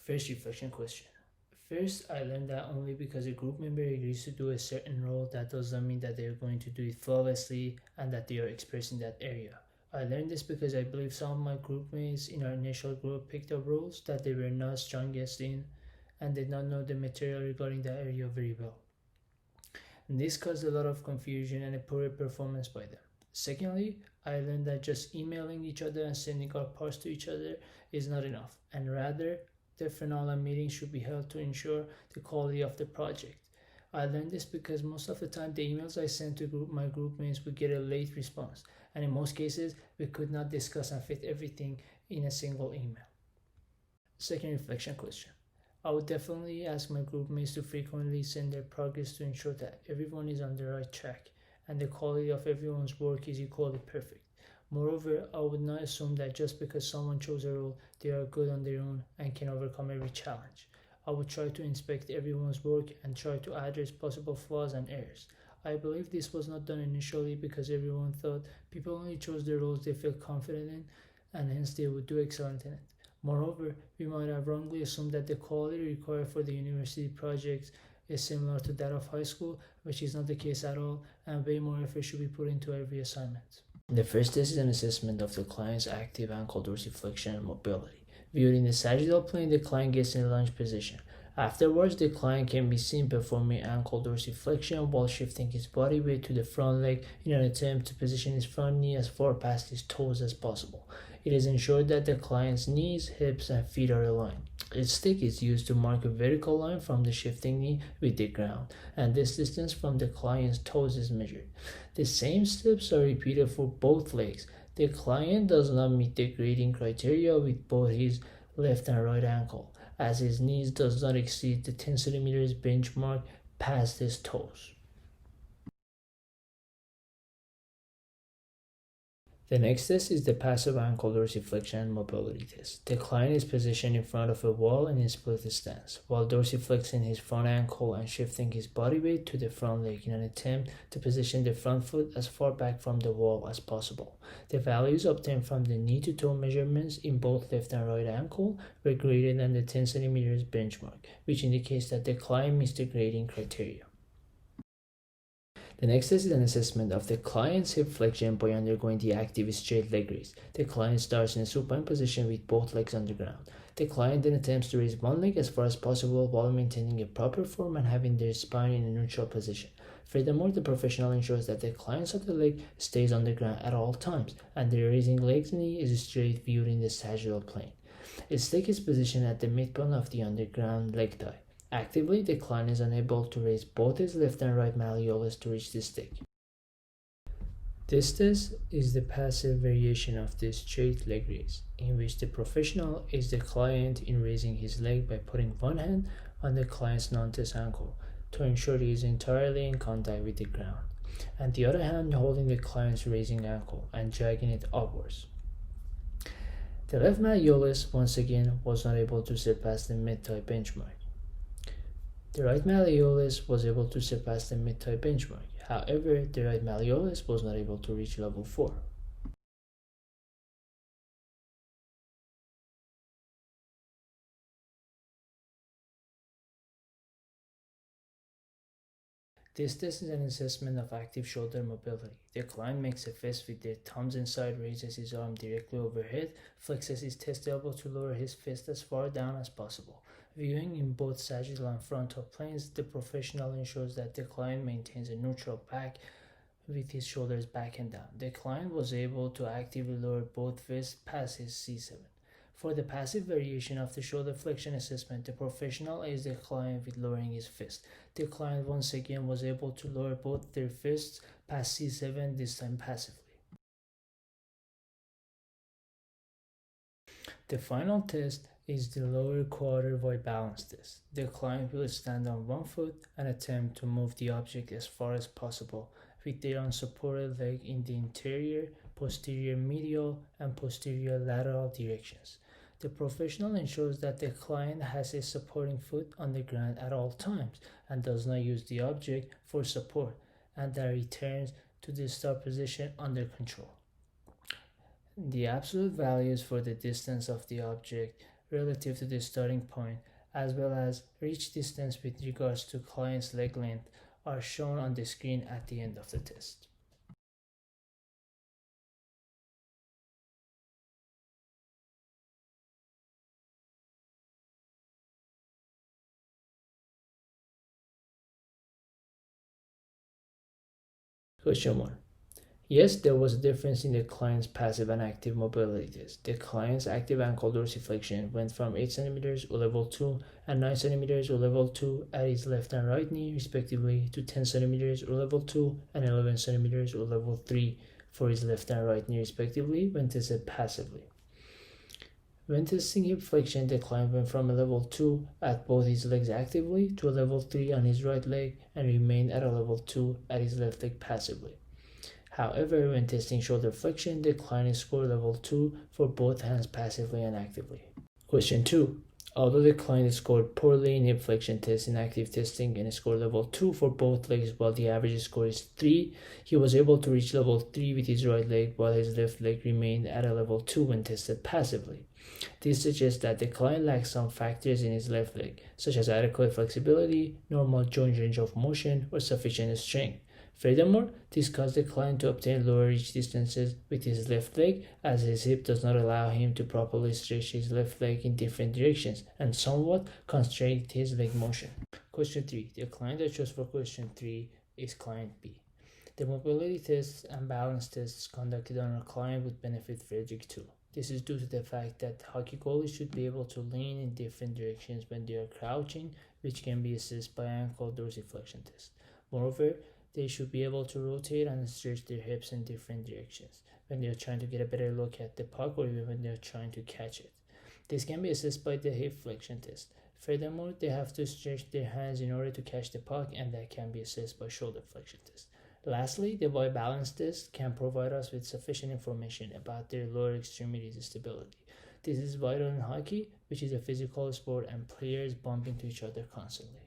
First reflection question. First, I learned that only because a group member agrees to do a certain role, that does not mean that they are going to do it flawlessly and that they are experts in that area. I learned this because I believe some of my group mates in our initial group picked up roles that they were not strongest in and did not know the material regarding that area very well. And this caused a lot of confusion and a poor performance by them. Secondly, I learned that just emailing each other and sending our parts to each other is not enough, and rather, different online meetings should be held to ensure the quality of the project. I learned this because most of the time the emails I sent to my group mates would get a late response, and in most cases we could not discuss and fit everything in a single email. Second reflection question. I would definitely ask my group mates to frequently send their progress to ensure that everyone is on the right track and the quality of everyone's work is equally perfect. Moreover, I would not assume that just because someone chose a role, they are good on their own and can overcome every challenge. I would try to inspect everyone's work and try to address possible flaws and errors. I believe this was not done initially because everyone thought people only chose the roles they felt confident in and hence they would do excellent in it. Moreover, we might have wrongly assumed that the quality required for the university projects is similar to that of high school, which is not the case at all, and way more effort should be put into every assignment. The first test is an assessment of the client's active ankle dorsiflexion and mobility. Viewed in the sagittal plane, the client gets in a lunge position. Afterwards, the client can be seen performing ankle dorsiflexion while shifting his body weight to the front leg in an attempt to position his front knee as far past his toes as possible. It is ensured that the client's knees, hips, and feet are aligned. Its stick is used to mark a vertical line from the shifting knee with the ground, and this distance from the client's toes is measured. The same steps are repeated for both legs. The client does not meet the grading criteria with both his left and right ankle, as his knees does not exceed the 10 centimeters benchmark past his toes. The next test is the passive ankle dorsiflexion and mobility test. The client is positioned in front of a wall in a split stance, while dorsiflexing his front ankle and shifting his body weight to the front leg in an attempt to position the front foot as far back from the wall as possible. The values obtained from the knee to toe measurements in both left and right ankle were greater than the 10 centimeters benchmark, which indicates that the client meets the grading criteria. The next test is an assessment of the client's hip flexion by undergoing the active straight leg raise. The client starts in a supine position with both legs on the ground. The client then attempts to raise one leg as far as possible while maintaining a proper form and having their spine in a neutral position. Furthermore, the professional ensures that the client's other leg stays on the ground at all times and the raising leg's knee is straight viewed in the sagittal plane. Its stick is positioned at the midpoint of the underground leg thigh. Actively, the client is unable to raise both his left and right malleolus to reach the stick. This test is the passive variation of the straight leg raise, in which the professional aids the client in raising his leg by putting one hand on the client's non-test ankle to ensure he is entirely in contact with the ground, and the other hand holding the client's raising ankle and dragging it upwards. The left malleolus, once again, was not able to surpass the mid-thigh benchmark. The right malleolus was able to surpass the mid-thigh benchmark. However, the right malleolus was not able to reach level 4. This test is an assessment of active shoulder mobility. The client makes a fist with their thumbs inside, raises his arm directly overhead, flexes his test elbow to lower his fist as far down as possible. Viewing in both sagittal and frontal planes, the professional ensures that the client maintains a neutral back with his shoulders back and down. The client was able to actively lower both fists past his C7. For the passive variation of the shoulder flexion assessment, the professional aids the client with lowering his fist. The client once again was able to lower both their fists past C7, this time passively. The final test is the lower quarter void balance test. The client will stand on one foot and attempt to move the object as far as possible with their unsupported leg in the interior, posterior medial, and posterior lateral directions. The professional ensures that the client has a supporting foot on the ground at all times and does not use the object for support, and that returns to the start position under control. The absolute values for the distance of the object relative to the starting point, as well as reach distance with regards to client's leg length, are shown on the screen at the end of the test. Question 1. Yes, there was a difference in the client's passive and active mobility test. The client's active ankle dorsiflexion went from 8 cm or level 2 and 9 cm or level 2 at his left and right knee, respectively, to 10 cm or level 2 and 11 cm or level 3 for his left and right knee, respectively, when tested passively. When testing hip flexion, the client went from a level 2 at both his legs actively to a level 3 on his right leg and remained at a level 2 at his left leg passively. However, when testing shoulder flexion, the client scored level 2 for both hands passively and actively. Question 2. Although the client scored poorly in hip flexion test in active testing and scored level 2 for both legs while the average score is 3, he was able to reach level 3 with his right leg while his left leg remained at a level 2 when tested passively. This suggests that the client lacks some factors in his left leg, such as adequate flexibility, normal joint range of motion, or sufficient strength. Furthermore, this caused the client to obtain lower reach distances with his left leg, as his hip does not allow him to properly stretch his left leg in different directions and somewhat constrain his leg motion. Question 3. The client I chose for question 3 is client B. The mobility tests and balance tests conducted on a client would benefit Frederick too. This is due to the fact that hockey goalies should be able to lean in different directions when they are crouching, which can be assessed by ankle dorsiflexion test. Moreover, they should be able to rotate and stretch their hips in different directions when they are trying to get a better look at the puck or even when they are trying to catch it. This can be assessed by the hip flexion test. Furthermore, they have to stretch their hands in order to catch the puck, and that can be assessed by shoulder flexion test. Lastly, the Y balance test can provide us with sufficient information about their lower extremities stability. This is vital in hockey, which is a physical sport and players bump into each other constantly.